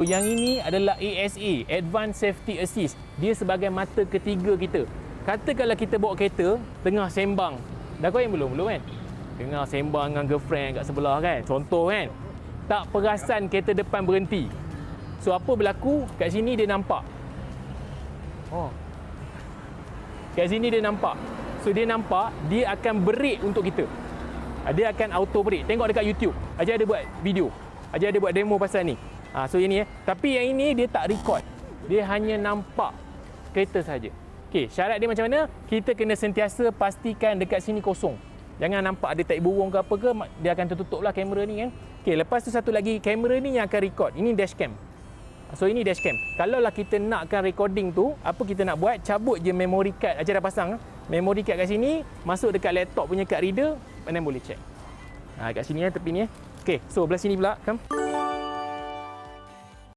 Yang ini adalah ASA, Advanced Safety Assist. Dia sebagai mata ketiga kita. Katakanlah kita bawa kereta, tengah sembang. Dah koyak belum? Belum kan? Tengah sembang dengan girlfriend kat sebelah kan? Contoh kan? Tak perasan kereta depan berhenti. So, apa berlaku? Kat sini dia nampak. Oh. Kat sini dia nampak. So, dia nampak, dia akan brake untuk kita. Dia akan auto brake. Tengok dekat YouTube. Ajar ada buat video. Ajar ada buat demo pasal ni. So ini tapi yang ini dia tak record. Dia hanya nampak kereta saja. Okey, syarat dia macam mana? Kita kena sentiasa pastikan dekat sini kosong. Jangan nampak ada tai burung ke apa ke, dia akan tertutuplah kamera ni kan. Okey, lepas tu satu lagi, kamera ni yang akan record. Ini dashcam. So ini dashcam. Kalaulah kita nakkan recording tu, apa kita nak buat? Cabut je memory card. Ajar dah pasang memory card kat sini, masuk dekat laptop punya card reader, and then boleh check. Kat sini tepi ni. Okey, so belah sini pula, come.